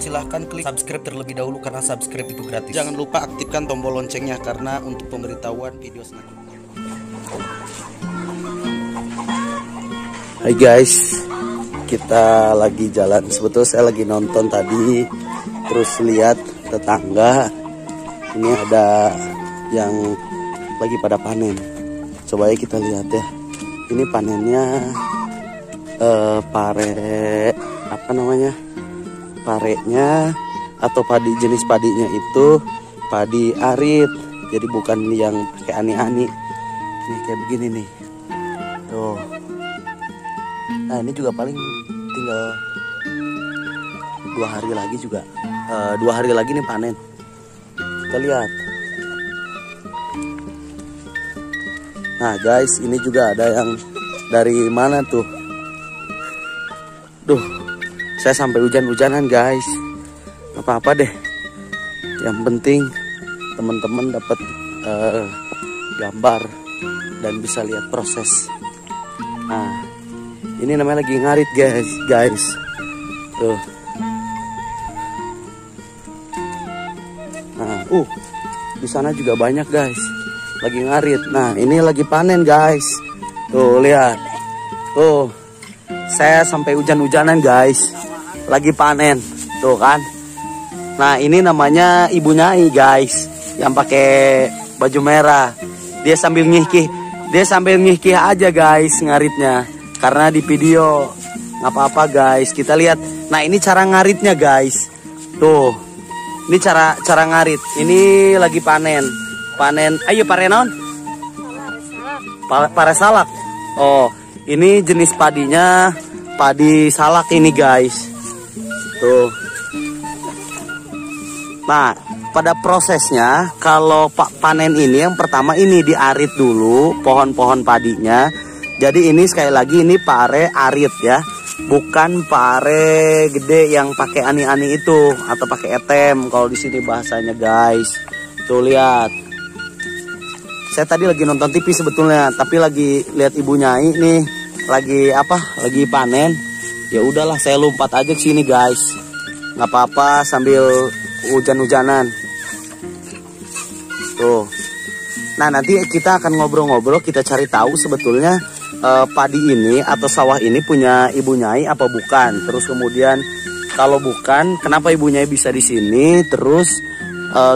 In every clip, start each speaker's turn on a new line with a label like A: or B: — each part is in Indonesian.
A: silahkan klik subscribe terlebih dahulu karena subscribe itu gratis. Jangan lupa aktifkan tombol loncengnya karena untuk pemberitahuan video selanjutnya. Hai guys, kita lagi jalan. Sebetulnya saya lagi nonton tadi, terus lihat tetangga ini ada yang lagi pada panen. Coba ya kita lihat ya. Ini panennya pare, apa namanya, parenya atau padi, jenis padinya itu padi arit, jadi bukan yang pakai ani-ani. Ini kayak begini nih tuh. Nah ini juga paling tinggal 2 hari lagi juga, 2 hari lagi nih panen. Kita lihat. Nah guys, ini juga ada yang dari mana tuh? Duh, saya sampai hujan-hujanan guys. Apa-apa deh. Yang penting teman-teman dapat gambar dan bisa lihat proses. Nah, ini namanya lagi ngarit guys. Tuh. Nah, di sana juga banyak guys. Lagi ngarit. Nah, ini lagi panen guys. Tuh, lihat. Tuh. Saya sampai hujan-hujanan guys. Lagi panen. Tuh kan. Nah, ini namanya Ibu Nyai guys, yang pakai baju merah. Dia sambil ngihkih aja guys ngaritnya. Karena di video nggak apa-apa guys. Kita lihat. Nah, ini cara ngaritnya guys. Tuh. Ini cara ngarit. Ini lagi panen. Ayo pare naon? Pare salak. Oh, ini jenis padinya padi salak ini guys. Tuh. Nah, pada prosesnya kalau panen ini yang pertama ini diarit dulu pohon-pohon padinya. Jadi ini sekali lagi ini pare arit ya. Bukan pare gede yang pakai ani-ani itu atau pakai etem kalau di sini bahasanya guys. Tuh lihat. Saya tadi lagi nonton TV sebetulnya, tapi lagi lihat Ibu Nyai nih lagi panen. Ya udahlah, saya lompat aja ke sini guys. Nggak apa-apa sambil hujan-hujanan. Tuh. Nah, nanti kita akan ngobrol-ngobrol, kita cari tahu sebetulnya padi ini atau sawah ini punya Ibu Nyai apa bukan. Terus kemudian kalau bukan, kenapa Ibu Nyai bisa di sini? Terus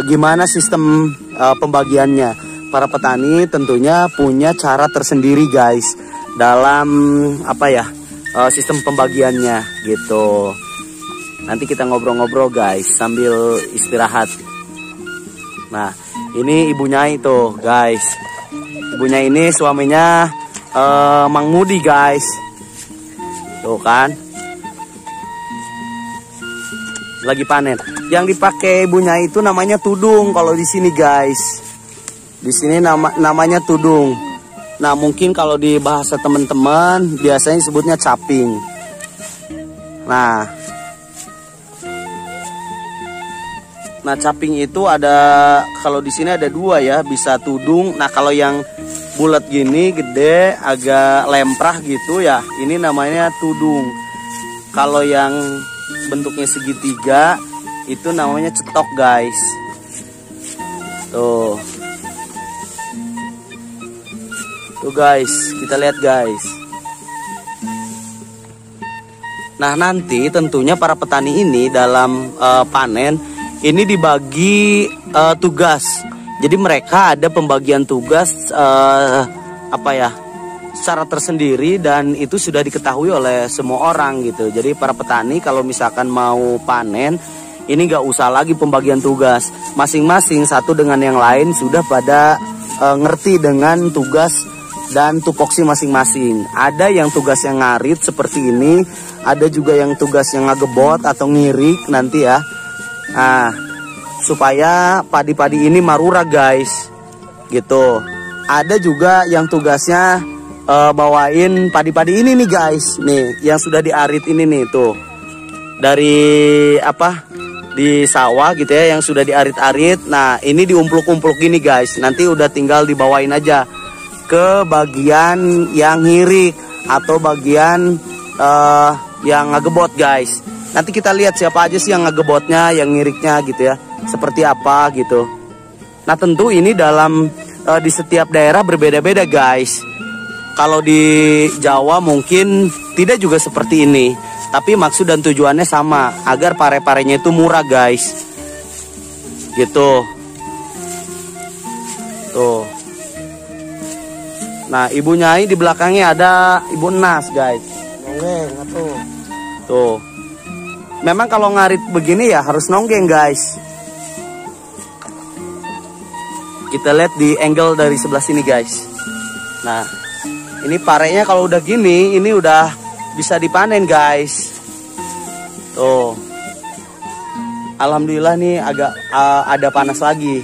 A: gimana sistem pembagiannya? Para petani tentunya punya cara tersendiri guys dalam sistem pembagiannya gitu. Nanti kita ngobrol-ngobrol guys sambil istirahat. Nah, ini Ibu Nyai tuh guys. Ibu Nyai ini suaminya Mang Mudi guys. Tuh kan. Lagi panen. Yang dipakai Ibu Nyai itu namanya tudung kalau di sini guys. Di sini namanya tudung. Nah, mungkin kalau di bahasa teman-teman biasanya sebutnya caping. Nah, caping itu ada, kalau di sini ada 2 ya, bisa tudung. Nah, kalau yang bulat gini, gede, agak lemprah gitu ya, ini namanya tudung. Kalau yang bentuknya segitiga, itu namanya cetok guys. Tuh. Tuh guys, kita lihat guys. Nah, nanti tentunya para petani ini dalam panen ini dibagi tugas. Jadi mereka ada pembagian tugas secara tersendiri dan itu sudah diketahui oleh semua orang gitu. Jadi para petani kalau misalkan mau panen ini nggak usah lagi pembagian tugas. Masing-masing satu dengan yang lain sudah pada ngerti dengan tugas dan tupoksi masing-masing. Ada yang tugasnya ngarit seperti ini, ada juga yang tugas yang ngagebot atau ngirik nanti ya. Nah, supaya padi-padi ini marura guys, gitu. Ada juga yang tugasnya bawain padi-padi ini nih guys, nih yang sudah diarit ini nih tuh. Dari di sawah gitu ya, yang sudah diarit-arit. Nah, ini diumpluk-umpluk gini guys. Nanti udah tinggal dibawain aja ke bagian yang ngirik atau bagian yang ngagebot guys. Nanti kita lihat siapa aja sih yang ngegebotnya, yang ngiriknya gitu ya, seperti apa gitu. Nah tentu ini dalam di setiap daerah berbeda-beda guys. Kalau di Jawa mungkin tidak juga seperti ini, tapi maksud dan tujuannya sama, agar pare-parenya itu murah guys. Gitu. Tuh. Nah, Ibu Nyai di belakangnya ada Ibu Nas guys. Tuh. Memang kalau ngarit begini ya harus nonggeng guys. Kita lihat di angle dari sebelah sini guys. Nah, ini parenya kalau udah gini, ini udah bisa dipanen guys. Tuh. Alhamdulillah nih agak ada panas lagi.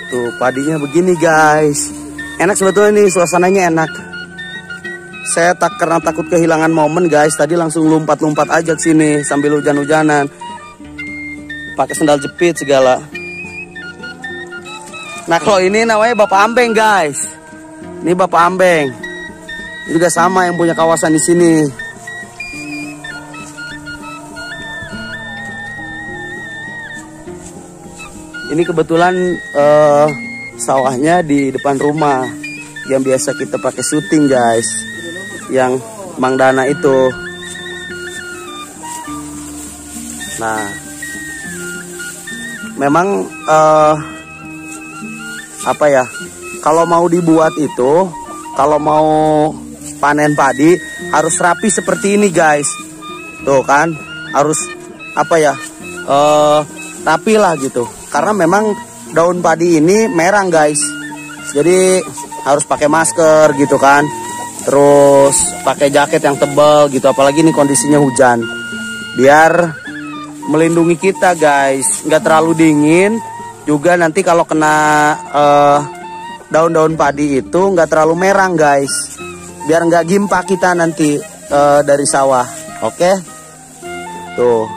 A: Tuh, padinya begini guys. Enak sebetulnya nih, suasananya enak. Saya karena takut kehilangan momen guys, tadi langsung lompat-lompat aja ke sini sambil hujan-hujanan. Pakai sendal jepit segala. Nah kalau ini namanya Bapak Ambeng guys. Ini Bapak Ambeng. Ini juga sama yang punya kawasan di sini. Ini kebetulan sawahnya di depan rumah yang biasa kita pakai syuting guys. Yang Mang Dana itu. Nah. Memang apa ya, kalau mau dibuat itu, kalau mau panen padi harus rapi seperti ini guys. Tuh kan, harus apa ya, rapi lah gitu. Karena memang daun padi ini merang guys. Jadi harus pakai masker gitu kan. Terus pakai jaket yang tebal gitu, apalagi ini kondisinya hujan. Biar melindungi kita guys, nggak terlalu dingin. Juga nanti kalau kena daun-daun padi itu nggak terlalu merang guys, biar nggak gimpa kita nanti dari sawah. Oke. Tuh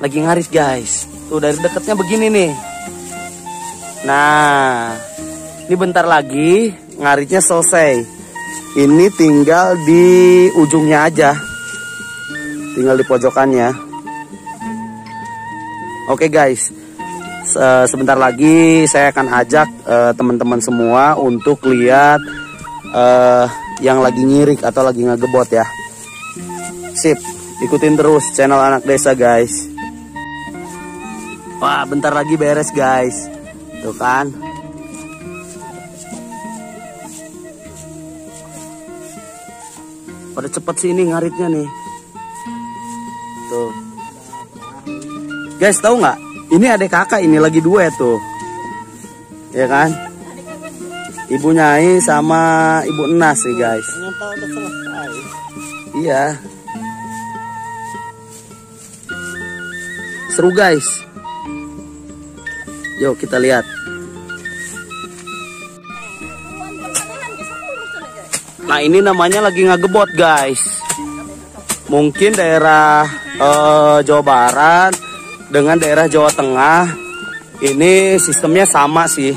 A: lagi ngaris guys. Tuh dari dekatnya begini nih. Nah ini bentar lagi ngarisnya selesai. Ini tinggal di ujungnya aja, tinggal di pojokannya. Oke guys, sebentar lagi saya akan ajak teman-teman semua untuk lihat yang lagi ngirik atau lagi ngegebot ya. Sip, ikutin terus channel Anak Desa guys. Wah bentar lagi beres guys. Tuh kan. Pada cepet sih ini ngaritnya nih. Tuh. Guys tahu nggak? Ini adik kakak ini lagi duet tuh, ya kan? Ibu Nyai sama Ibu Enas sih guys. Iya. Seru guys. Yuk kita lihat. Nah ini namanya lagi ngagebot guys. Mungkin daerah Jawa Barat dengan daerah Jawa Tengah ini sistemnya sama sih,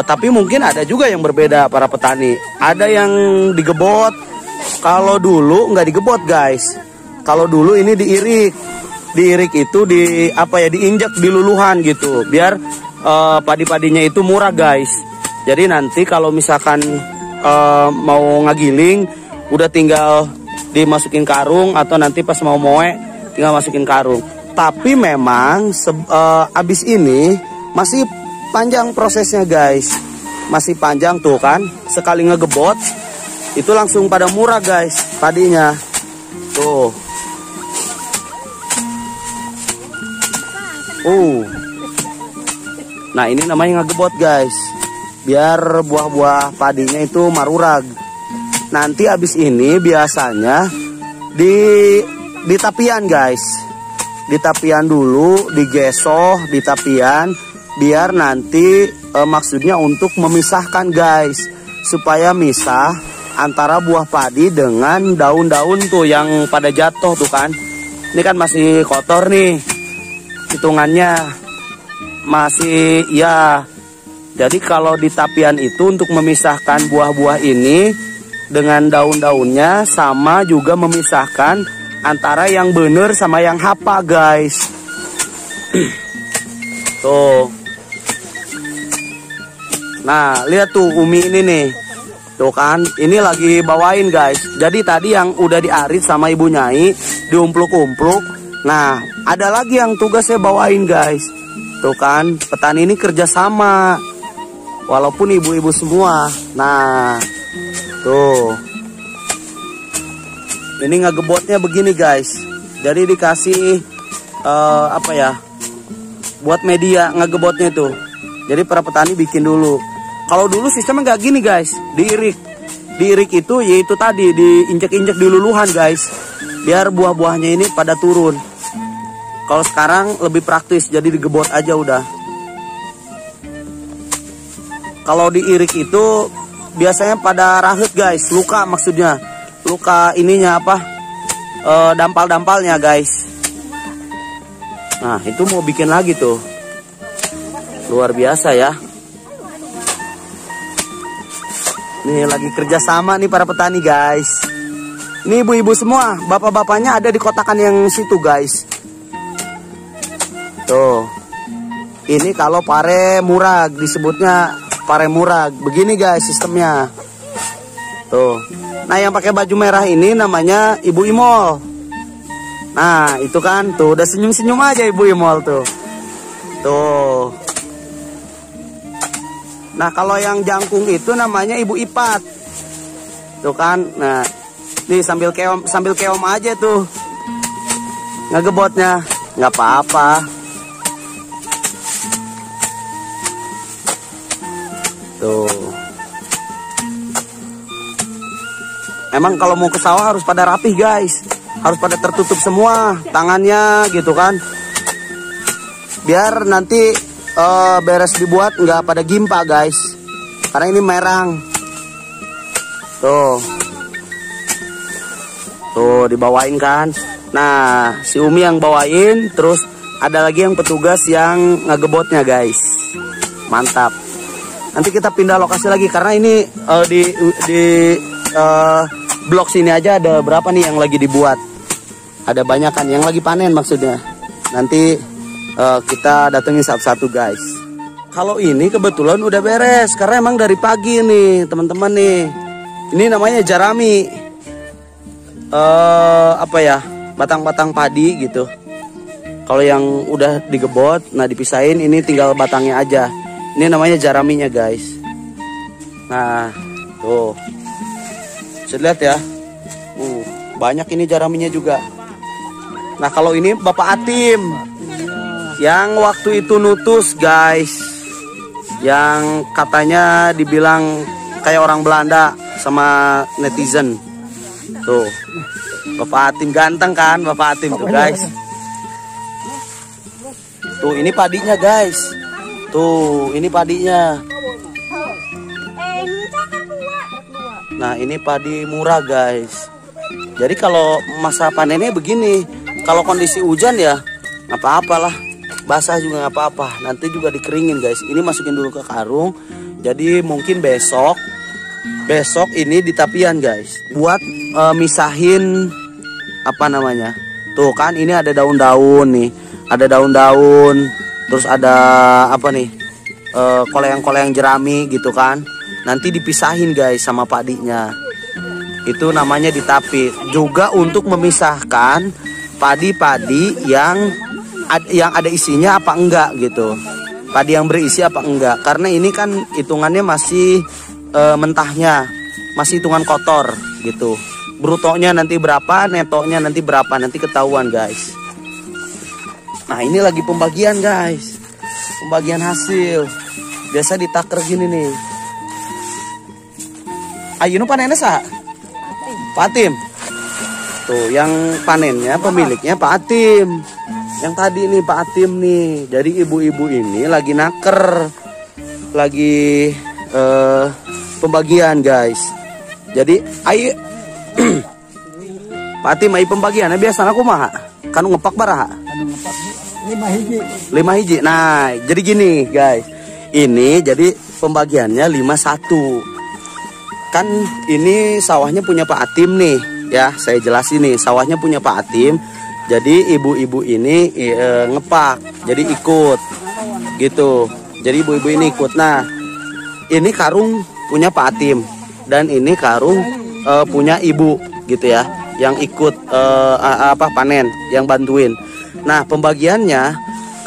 A: tapi mungkin ada juga yang berbeda para petani. Ada yang digebot, kalau dulu nggak digebot guys. Kalau dulu ini diirik itu di apa ya, diinjak di luluhan gitu, biar padi-padinya itu murah guys. Jadi nanti kalau misalkan mau ngagiling, udah tinggal dimasukin karung, atau nanti pas mau moe tinggal masukin karung. Tapi memang abis ini masih panjang prosesnya guys. Masih panjang tuh kan. Sekali ngegebot itu langsung pada murah guys padinya. Tuh. Nah ini namanya ngegebot guys. Biar buah-buah padinya itu marurag. Nanti abis ini biasanya di tapian guys. Di tapian dulu, digesoh di tapian, biar nanti maksudnya untuk memisahkan guys, supaya misah antara buah padi dengan daun-daun tuh yang pada jatuh tuh kan. Ini kan masih kotor nih, hitungannya masih ya. Jadi kalau di tapian itu untuk memisahkan buah-buah ini dengan daun-daunnya, sama juga memisahkan antara yang bener sama yang hapa guys. Tuh. Nah lihat tuh Umi ini nih. Tuh kan, ini lagi bawain guys. Jadi tadi yang udah diarit sama Ibu Nyai, diumpluk-umpluk. Nah, ada lagi yang tugasnya bawain guys. Tuh kan, petani ini kerja sama. Walaupun ibu-ibu semua. Nah, tuh. Ini ngegebotnya begini guys. Jadi dikasih apa ya? Buat media ngegebotnya tuh. Jadi para petani bikin dulu. Kalau dulu sistemnya nggak gini guys, diirik itu yaitu tadi diinjek-injek di luluhan guys, biar buah-buahnya ini pada turun. Kalau sekarang lebih praktis, jadi digebot aja udah. Kalau diirik itu biasanya pada rahet guys, luka maksudnya, luka ininya apa, dampal-dampalnya guys. Nah itu mau bikin lagi tuh, luar biasa ya. Nih lagi kerja sama nih para petani guys. Ini ibu-ibu semua, bapak-bapaknya ada di kotakan yang situ guys. Tuh. Ini kalau pare murag, disebutnya pare murag. Begini guys sistemnya. Tuh. Nah yang pakai baju merah ini namanya Ibu Imol. Nah itu kan tuh udah senyum-senyum aja Ibu Imol tuh. Tuh. Nah kalau yang jangkung itu namanya Ibu Ipat. Tuh kan. Nah nih sambil keom aja tuh ngegebotnya. Nggak apa-apa. Tuh. Emang kalau mau ke sawah harus pada rapih guys. Harus pada tertutup semua tangannya gitu kan. Biar nanti beres dibuat nggak pada gimpa guys, karena ini merang. Tuh dibawain kan. Nah si Umi yang bawain, terus ada lagi yang petugas yang ngegebotnya guys. Mantap. Nanti kita pindah lokasi lagi karena ini di blok sini aja ada berapa nih yang lagi dibuat. Ada banyak kan yang lagi panen maksudnya. Nanti kita datengin satu-satu guys. Kalau ini kebetulan udah beres karena emang dari pagi nih teman-teman nih. Ini namanya jarami. Apa ya? Batang-batang padi gitu. Kalau yang udah digebot, nah dipisahin, ini tinggal batangnya aja. Ini namanya jaraminya guys. Nah, tuh. Bisa lihat ya. Banyak ini jaraminya juga. Nah, kalau ini Bapak Atim yang waktu itu nutus guys, yang katanya dibilang kayak orang Belanda sama netizen. Tuh Bapak Atim ganteng kan, Bapak Atim tuh guys. Tuh ini padinya guys. Tuh ini padinya. Nah ini padi murah guys. Jadi kalau masa panennya begini, kalau kondisi hujan ya nggak apa-apalah, basah juga nggak apa-apa, nanti juga dikeringin guys. Ini masukin dulu ke karung. Jadi mungkin besok ini di tapian guys, buat misahin apa namanya. Tuh kan ini ada daun-daun nih, ada daun-daun, terus ada apa nih, koleang-koleang jerami gitu kan. Nanti dipisahin guys sama padinya. Itu namanya ditapi. Juga untuk memisahkan padi-padi yang ada isinya apa enggak gitu. Padi yang berisi apa enggak. Karena ini kan hitungannya masih mentahnya, masih hitungan kotor gitu. Brutonya nanti berapa, netonya nanti berapa, nanti ketahuan guys. Nah ini lagi pembagian guys, pembagian hasil. Biasa ditaker gini nih. Ayo panennya sah? Pak Atim. Tuh yang panennya pemiliknya Pak Atim. Yang tadi nih Pak Atim nih. Jadi ibu-ibu ini lagi naker, lagi pembagian guys. Jadi ayo Pak Atim ayo pembagiannya biasa aku mah kan ngepak baraha. 5 hiji. Nah, jadi gini guys. Ini jadi pembagiannya 51. kan ini sawahnya punya Pak Atim nih ya, saya jelasin nih, sawahnya punya Pak Atim. Jadi ibu-ibu ini ngepak, jadi ikut gitu. Jadi ibu-ibu ini ikut. Nah, ini karung punya Pak Atim dan ini karung punya ibu gitu ya, yang ikut panen, yang bantuin. Nah, pembagiannya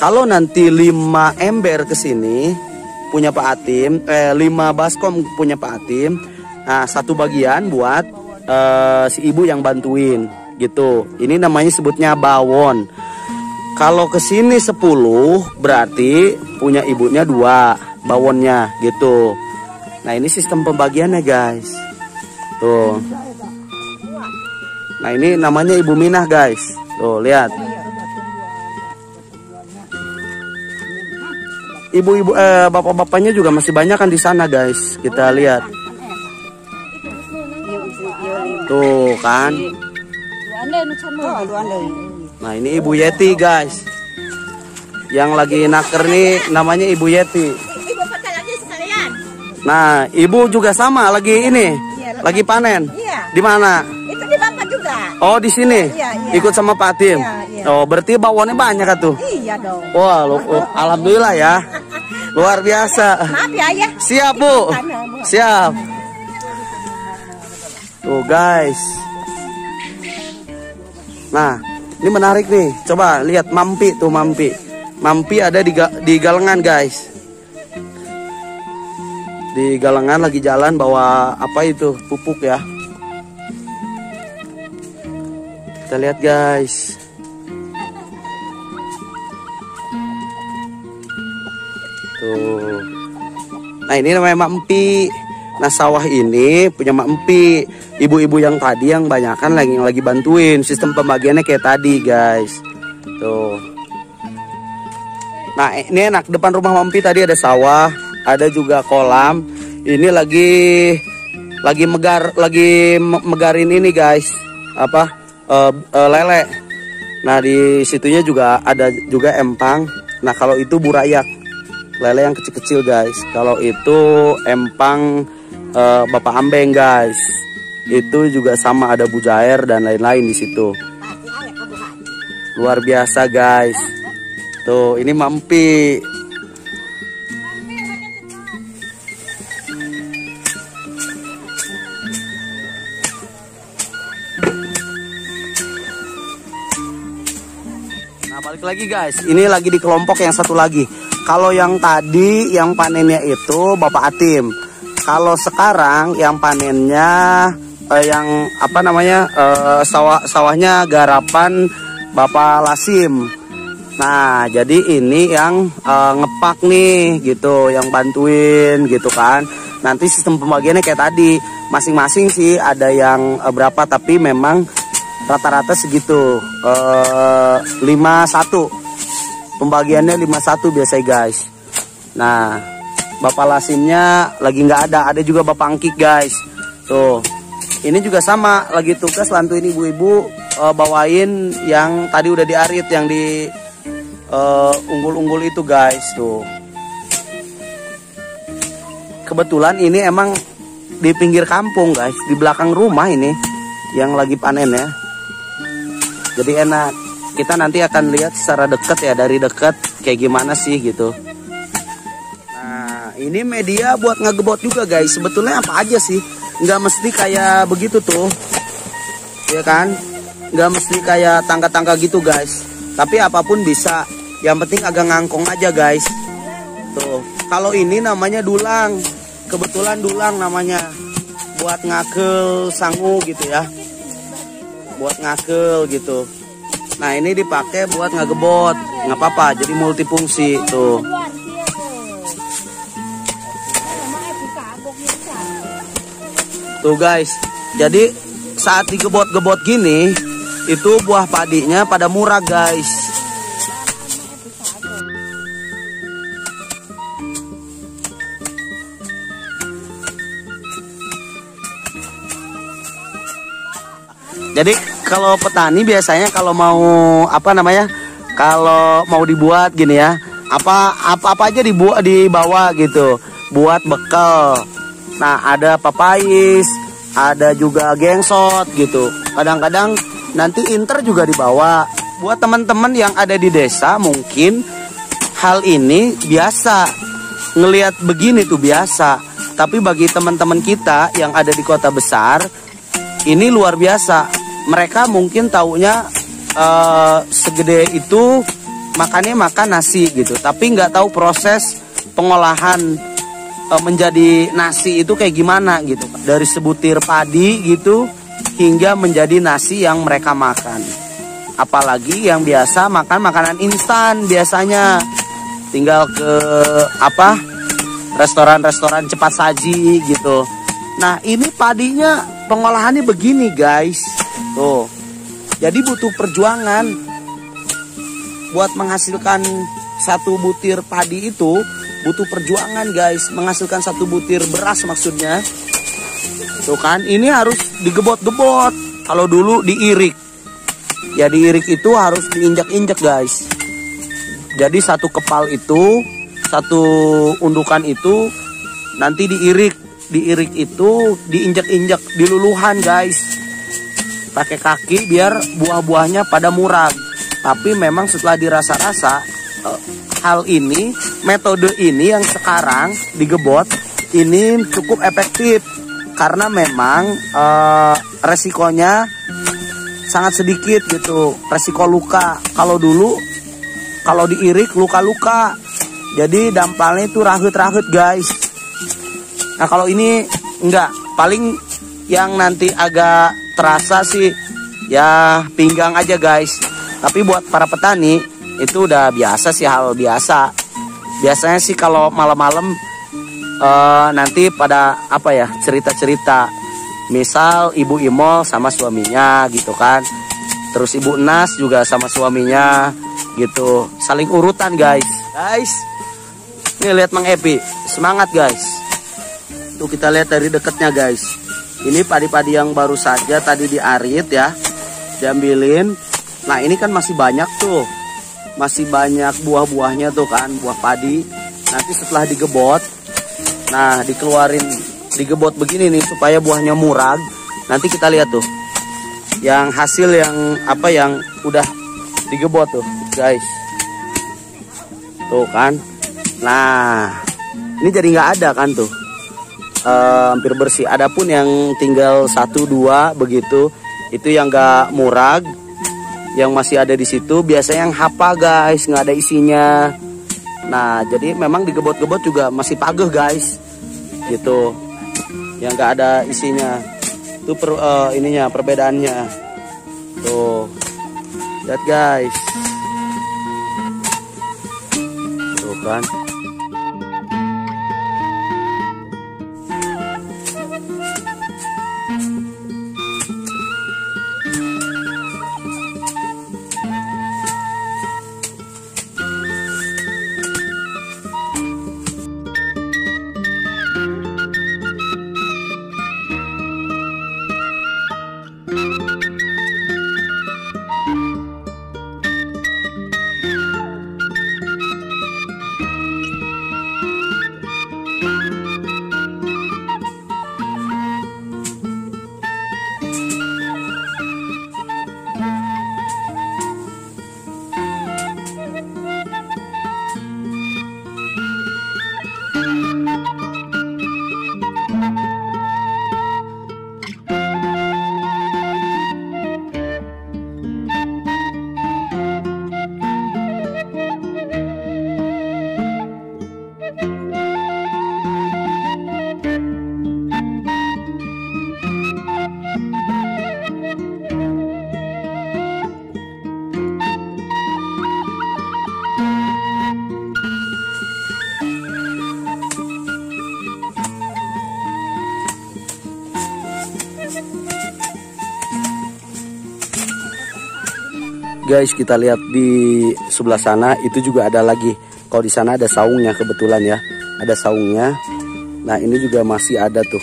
A: kalau nanti 5 ember ke sini punya Pak Atim, 5 baskom punya Pak Atim. Nah, 1 bagian buat si ibu yang bantuin gitu. Ini namanya sebutnya bawon. Kalau ke sini 10 berarti punya ibunya 2 bawonnya gitu. Nah, ini sistem pembagiannya guys. Tuh. Nah, ini namanya Ibu Minah guys. Tuh, lihat. Ibu-ibu bapak-bapaknya juga masih banyak kan di sana guys. Kita lihat. Tuh kan. Nah, ini Ibu Yeti guys. Yang lagi naker nih namanya Ibu Yeti. Nah, ibu juga sama lagi ini. Lagi panen. Di mana?
B: Itu di Bapak juga.
A: Oh, di sini. Ikut sama Pak Atim. Oh, berarti bawonnya banyak kan tuh?
B: Iya dong.
A: Wah, alhamdulillah ya. Luar biasa.
B: Maaf ya, ya.
A: Siap, Bu. Siap. Tuh, guys. Nah, ini menarik nih. Coba lihat Mampi tuh, Mampi. Mampi ada di Galengan, guys. Di Galengan lagi jalan bawa apa itu? Pupuk ya. Kita lihat, guys. Tuh. Nah, ini namanya Mampi. Nah, sawah ini punya Mak Empi. Ibu-ibu yang tadi yang banyakan lagi bantuin. Sistem pembagiannya kayak tadi guys. Tuh. Nah, ini enak. Depan rumah Mak Empi tadi ada sawah, ada juga kolam. Ini lagi megarin ini guys. Apa? Lele. Nah, di situnya juga ada juga empang. Nah, kalau itu burayak. Lele yang kecil-kecil guys. Kalau itu empang Bapak Ambeng guys, itu juga sama, ada bujair dan lain-lain di situ. Luar biasa guys. Tuh, ini Mampi. Nah, balik lagi guys. Ini lagi di kelompok yang satu lagi. Kalau yang tadi yang panennya itu Bapak Atim. Kalau sekarang yang panennya yang apa namanya sawahnya garapan Bapak Lasim. Nah, jadi ini yang ngepak nih gitu, yang bantuin gitu kan. Nanti sistem pembagiannya kayak tadi, masing-masing sih ada yang berapa, tapi memang rata-rata segitu 51. Pembagiannya 51 biasanya guys. Nah, Bapak Lasimnya lagi nggak ada juga Bapak Angkik guys. Tuh, ini juga sama, lagi tugas bantuin ibu-ibu bawain yang tadi udah diarit, yang di unggul-unggul itu guys. Tuh, kebetulan ini emang di pinggir kampung guys, di belakang rumah ini yang lagi panen ya. Jadi enak. Kita nanti akan lihat secara dekat ya, dari dekat kayak gimana sih gitu. Nah, ini media buat ngegebot juga guys. Sebetulnya apa aja sih? Nggak mesti kayak begitu tuh, ya kan? Nggak mesti kayak tangga-tangga gitu guys. Tapi apapun bisa. Yang penting agak ngangkong aja guys. Tuh, kalau ini namanya dulang. Kebetulan dulang namanya. Buat ngakel sangu gitu ya. Buat ngakel gitu. Nah, ini dipakai buat ngegebot, nggak apa-apa, jadi multifungsi tuh. Tuh guys, jadi saat digebot-gebot gini, itu buah padinya pada murah guys. Jadi kalau petani biasanya kalau mau apa namanya, kalau mau dibuat gini ya, apa aja dibawa gitu, buat bekal Nah, ada papayis, ada juga gengsot gitu. Kadang-kadang nanti inter juga dibawa. Buat teman-teman yang ada di desa mungkin hal ini biasa. Ngelihat begini tuh biasa. Tapi bagi teman-teman kita yang ada di kota besar, ini luar biasa. Mereka mungkin taunya segede itu makannya makan nasi gitu, tapi nggak tahu proses pengolahan menjadi nasi itu kayak gimana gitu, dari sebutir padi gitu hingga menjadi nasi yang mereka makan. Apalagi yang biasa makan makanan instan, biasanya tinggal ke restoran-restoran cepat saji gitu. Nah, ini padinya pengolahannya begini guys, tuh. Jadi butuh perjuangan buat menghasilkan satu butir padi itu, butuh perjuangan guys. Menghasilkan satu butir beras maksudnya. Tuh kan, ini harus digebot-gebot. Kalau dulu diirik. Ya diirik itu harus diinjak-injak guys. Jadi satu kepal itu, satu undukan itu nanti diirik. Diirik itu diinjak-injak, diluluhan guys. Pakai kaki biar buah-buahnya pada murag. Tapi memang setelah dirasa-rasa, hal ini, metode ini yang sekarang digebot, ini cukup efektif. Karena memang resikonya sangat sedikit gitu. Resiko luka. Kalau dulu, kalau diirik luka-luka. Jadi dampaknya itu rahut-rahut guys. Nah kalau ini enggak. Paling yang nanti agak terasa sih ya pinggang aja guys. Tapi buat para petani itu udah biasa sih, hal biasa. Biasanya sih kalau malam-malam nanti pada cerita-cerita. Misal ibu Imol sama suaminya gitu kan. Terus ibu Nas juga sama suaminya gitu. Saling urutan guys. Guys, nih lihat Mang Epi, semangat guys. Tuh kita lihat dari dekatnya guys. Ini padi-padi yang baru saja tadi diarit ya, diambilin. Nah ini kan masih banyak tuh, masih banyak buah-buahnya tuh kan, buah padi. Nanti setelah digebot, nah dikeluarin, digebot begini nih supaya buahnya murag. Nanti kita lihat tuh, yang hasil yang yang udah digebot tuh guys. Tuh kan, nah ini jadi nggak ada kan tuh. Hampir bersih. Adapun yang tinggal 1-2 begitu, itu yang gak murag, yang masih ada di situ biasanya yang hapa guys, nggak ada isinya. Nah jadi memang digebot-gebot juga masih pageh guys, gitu. Yang gak ada isinya. Itu ininya perbedaannya. Tuh, lihat guys. Tuh kan. Guys, kita lihat di sebelah sana itu juga ada lagi. Kalau di sana ada saungnya kebetulan ya, ada saungnya. Nah ini juga masih ada tuh,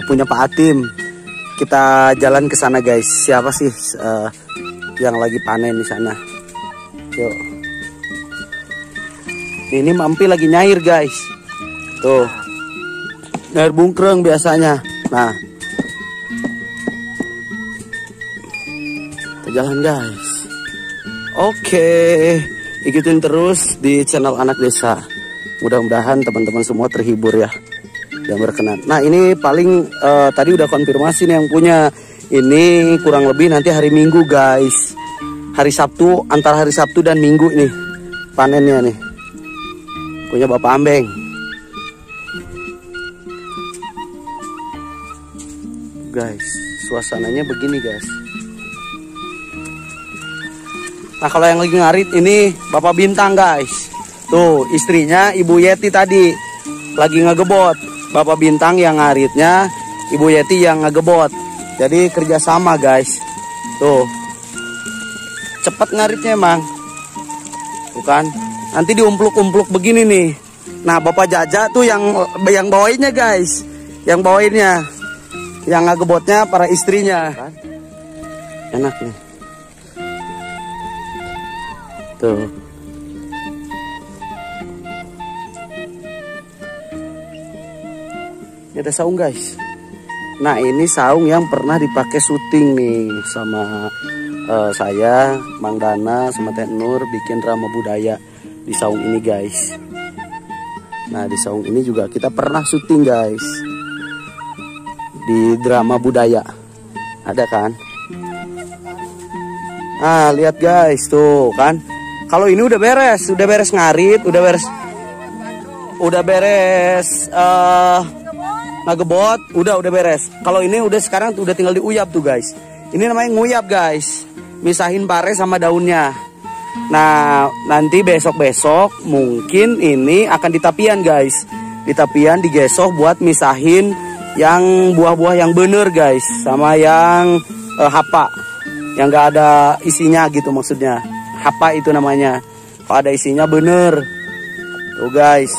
A: punya Pak Atim. Kita jalan ke sana guys. Siapa sih yang lagi panen di sana? Yuk. Ini Mampi lagi nyair guys. Tuh. air bungkreng biasanya. Nah, kita jalan guys. Oke, ikutin terus di channel Anak Desa. Mudah-mudahan teman-teman semua terhibur ya dan berkenan. Nah ini paling tadi udah konfirmasi nih yang punya. Ini kurang lebih nanti hari Minggu guys. Hari Sabtu, antara hari Sabtu dan Minggu nih panennya nih. Punya Bapak Ambeng. Guys, suasananya begini guys. Nah kalau yang lagi ngarit ini Bapak Bintang guys. Tuh istrinya Ibu Yeti tadi lagi ngegebot. Bapak Bintang yang ngaritnya, Ibu Yeti yang ngegebot. Jadi kerjasama guys. Tuh cepet ngaritnya emang. Tuh kan. Nanti diumpluk-umpluk begini nih. Nah Bapak Jaja tuh yang bawainnya guys. Yang bawainnya. Yang ngegebotnya para istrinya. Enak nih. Tuh. Ini ada saung guys. Nah ini saung yang pernah dipakai syuting nih sama saya, Mang Dana, sama Teh Nur bikin drama budaya di saung ini guys. Nah di saung ini juga kita pernah syuting guys. Di drama budaya. Ada kan? Nah lihat guys tuh kan. Kalau ini udah beres ngarit, udah beres ngagebot, udah beres. Kalau ini udah sekarang udah tinggal diuyap tuh guys. Ini namanya nguyap guys. Misahin pare sama daunnya. Nah, nanti besok-besok mungkin ini akan ditapian guys. Ditapian digesok buat misahin yang buah-buah yang bener guys sama yang hapa. Yang gak ada isinya gitu maksudnya. Hapa itu namanya. Kalau ada isinya bener. Tuh guys.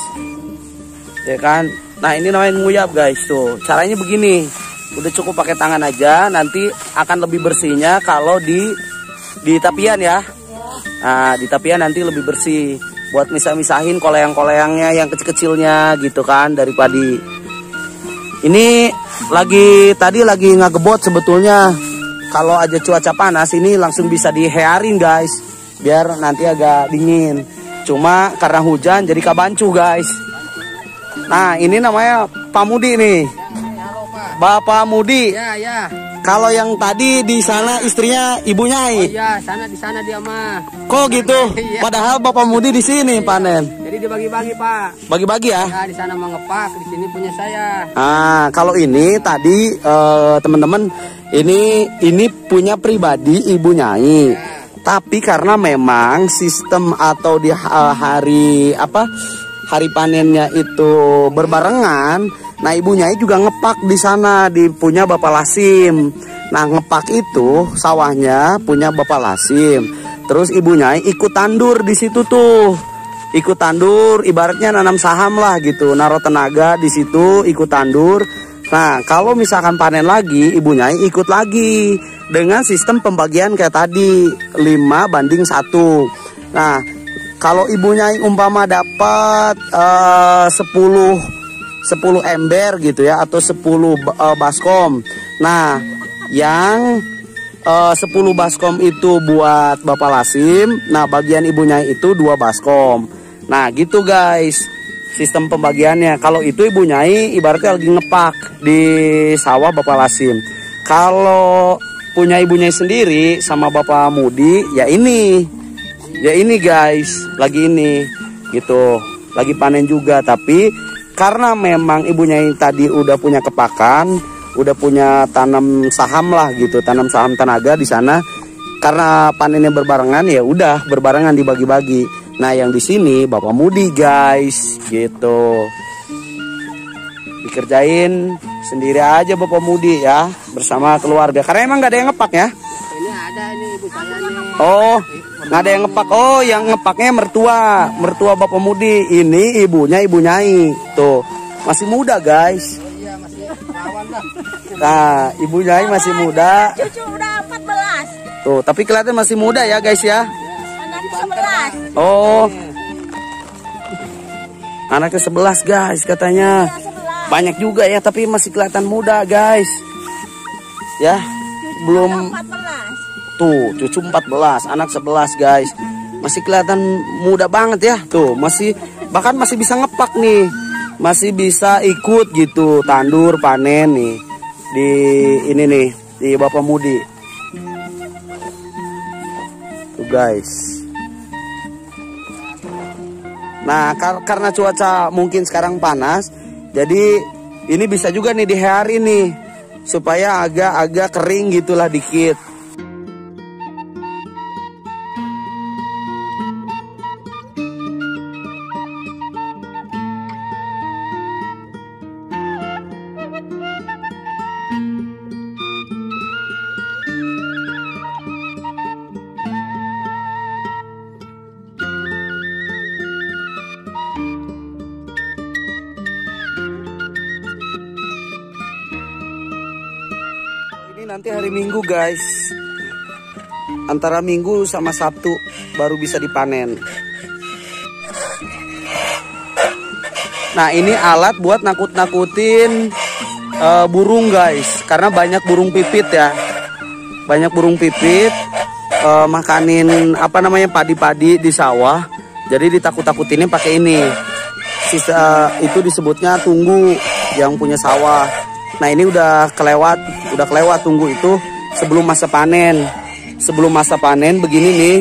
A: Ya kan? Nah ini namanya nguyap guys tuh. Caranya begini. Udah cukup pakai tangan aja. Nanti akan lebih bersihnya kalau di tapian ya. Nah di tapian nanti lebih bersih. Buat misah-misahin koleang-koleangnya yang kecil-kecilnya gitu kan dari padi. Ini tadi lagi ngagebot sebetulnya. Kalau aja cuaca panas ini langsung bisa dihearin guys. Biar nanti agak dingin. Cuma karena hujan jadi kabancu guys. Nah ini namanya Pak Mudi nih.
B: Halo Pak.
A: Bapak Mudi.
B: Ya.
A: Kalau yang tadi di sana istrinya Ibu Nyai.
B: Oh iya, di sana dia mah.
A: Kok gitu?
B: Iya.
A: Padahal Bapak Mudi di sini panen.
B: Jadi dibagi-bagi Pak.
A: Bagi-bagi ya?
B: Ya di sana mau ngepak, di sini punya saya.
A: Kalau ini tadi teman-teman ini punya pribadi Ibu Nyai. Ya. Tapi karena memang sistem atau di hari panennya itu berbarengan, nah Ibu Nyai juga ngepak di sana punya Bapak Lasim. Nah ngepak itu sawahnya punya Bapak Lasim. Terus Ibu Nyai ikut tandur di situ tuh, ikut tandur ibaratnya nanam saham lah gitu, naruh tenaga di situ ikut tandur. Nah kalau misalkan panen lagi Ibu Nyai ikut lagi dengan sistem pembagian kayak tadi 5:1. Nah kalau Ibu Nyai umpama dapat 10 ember gitu ya atau 10 baskom. Nah yang 10 baskom itu buat Bapak Lasim. Nah bagian Ibu Nyai itu 2 baskom. Nah gitu guys sistem pembagiannya. Kalau itu Ibu Nyai ibaratnya lagi ngepak di sawah Bapak Lasim. Kalau punya Ibu Nyai sendiri sama Bapak Mudi ya ini guys lagi ini gitu lagi panen juga. Tapi karena memang Ibu Nyai tadi udah punya kepakan, udah punya tanam saham lah gitu, tanam saham tenaga di sana. Karena panennya berbarengan ya udah berbarengan dibagi-bagi. Nah yang di sini Bapak Mudi guys gitu dikerjain sendiri aja Bapak Mudi ya bersama keluarga. Karena emang gak ada yang ngepak ya.
B: Ini ada ini ibu saya nih.
A: Oh nggak ada yang ngepak. Oh yang ngepaknya mertua Bapak Mudi. Ini ibunya Ibu Nyai tuh masih muda guys.
B: Oh iya masih perawan lah.
A: Nah Ibu Nyai masih muda.
C: Cucu udah 14.
A: Tuh tapi kelihatan masih muda ya guys ya.
C: Anak 11.
A: Oh anaknya 11 guys katanya. banyak juga ya, tapi masih kelihatan muda guys. Ya, belum
C: 14.
A: tuh cucu 14, anak 11 guys. Masih kelihatan muda banget ya. Tuh, bahkan masih bisa ngepak nih. Masih bisa ikut gitu tandur panen nih. Di ini nih, di Bapak Mudi. Tuh guys. Nah, karena cuaca mungkin sekarang panas, jadi ini bisa juga nih di hari nih supaya agak kering gitulah dikit. Nanti hari Minggu guys, antara Minggu sama Sabtu baru bisa dipanen. Nah, ini alat buat nakut-nakutin burung guys, karena banyak burung pipit ya, banyak burung pipit makanin apa namanya padi-padi di sawah, jadi ditakut-takutinnya pakai ini. Sisa itu disebutnya tunggu yang punya sawah. Nah, ini udah kelewat tunggu itu sebelum masa panen. Sebelum masa panen begini nih,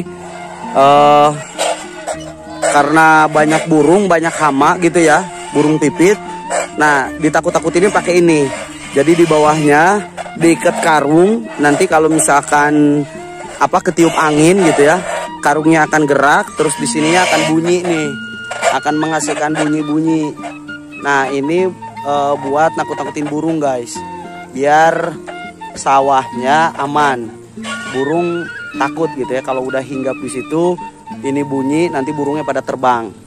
A: karena banyak burung, banyak hama gitu ya, burung pipit. Nah, ditakut-takutinnya pakai ini. Jadi di bawahnya diikat karung. Nanti kalau misalkan ketiup angin gitu ya, karungnya akan gerak. Terus di sininya akan bunyi nih, akan menghasilkan bunyi-bunyi. Nah, ini buat nakut-nakutin burung guys, biar sawahnya aman, burung takut gitu ya kalau udah hinggap di situ, ini bunyi nanti burungnya pada terbang.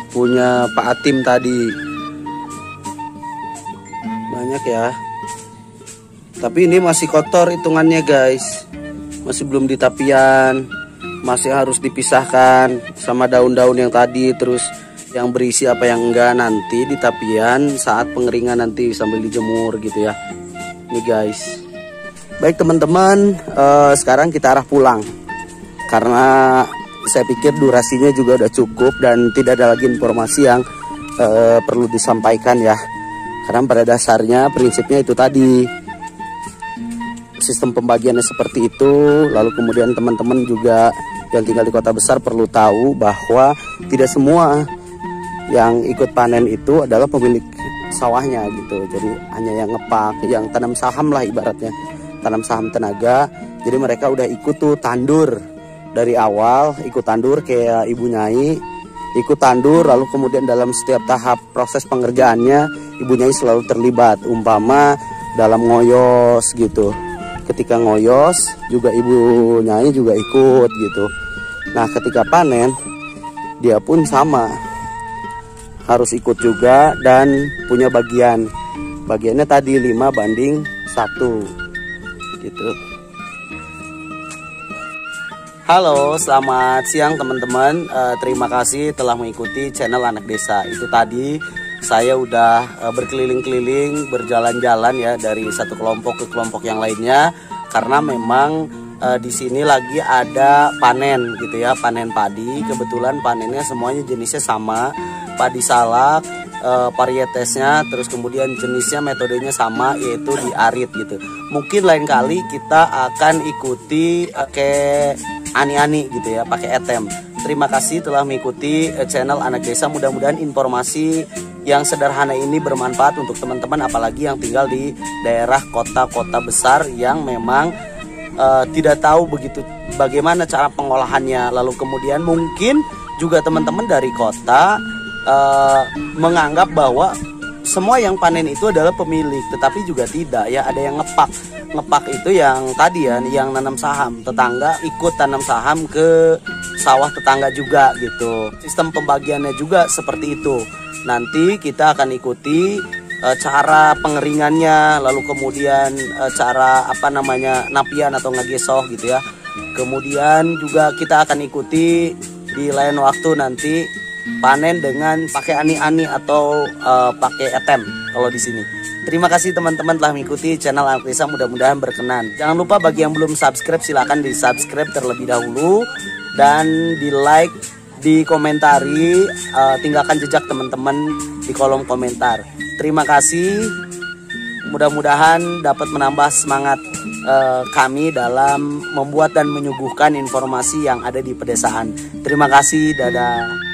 A: Punya Pak Atim tadi banyak ya, tapi ini masih kotor hitungannya guys, masih belum ditapian, masih harus dipisahkan sama daun-daun yang tadi, terus yang berisi apa yang enggak nanti di tapian saat pengeringan nanti sambil dijemur gitu ya. Nih guys, baik teman-teman, sekarang kita arah pulang karena saya pikir durasinya juga udah cukup dan tidak ada lagi informasi yang perlu disampaikan ya. Karena pada dasarnya prinsipnya itu tadi, sistem pembagiannya seperti itu. Lalu kemudian teman-teman juga yang tinggal di kota besar perlu tahu bahwa tidak semua yang ikut panen itu adalah pemilik sawahnya gitu. Jadi hanya yang ngepak, yang tanam saham lah ibaratnya, tanam saham tenaga. Jadi mereka udah ikut tuh tandur dari awal, ikut tandur kayak Ibu Nyai, ikut tandur, lalu kemudian dalam setiap tahap proses pengerjaannya Ibu Nyai selalu terlibat, umpama dalam ngoyos gitu. Ketika ngoyos juga Ibu Nyai juga ikut gitu. Nah, ketika panen dia pun sama, harus ikut juga dan punya bagian. Bagiannya tadi 5:1 gitu. Halo, selamat siang teman-teman. Terima kasih telah mengikuti channel Anak Desa. Itu tadi saya udah berkeliling-keliling, berjalan-jalan ya dari satu kelompok ke kelompok yang lainnya. Karena memang di sini lagi ada panen gitu ya, panen padi. Kebetulan panennya semuanya jenisnya sama, padi salak, varietesnya, terus kemudian jenisnya, metodenya sama, yaitu diarit gitu. Mungkin lain kali kita akan ikuti pakai ani-ani gitu ya, pakai etem. Terima kasih telah mengikuti channel Anak Desa. Mudah-mudahan informasi yang sederhana ini bermanfaat untuk teman-teman, apalagi yang tinggal di daerah kota-kota besar yang memang tidak tahu begitu bagaimana cara pengolahannya. Lalu kemudian mungkin juga teman-teman dari kota menganggap bahwa semua yang panen itu adalah pemilik, tetapi juga tidak ya. Ada yang ngepak itu yang tadi ya, yang nanam saham, tetangga ikut tanam saham ke sawah tetangga juga gitu. Sistem pembagiannya juga seperti itu. Nanti kita akan ikuti cara pengeringannya, lalu kemudian cara napian atau ngagesoh gitu ya. Kemudian juga kita akan ikuti di lain waktu nanti panen dengan pakai ani-ani atau pakai etem kalau di sini. Terima kasih teman-teman telah mengikuti channel Anak Desa, mudah-mudahan berkenan. Jangan lupa bagi yang belum subscribe, silahkan di subscribe terlebih dahulu dan di like, di komentari, tinggalkan jejak teman-teman di kolom komentar. Terima kasih, mudah-mudahan dapat menambah semangat kami dalam membuat dan menyuguhkan informasi yang ada di pedesaan. Terima kasih, dadah.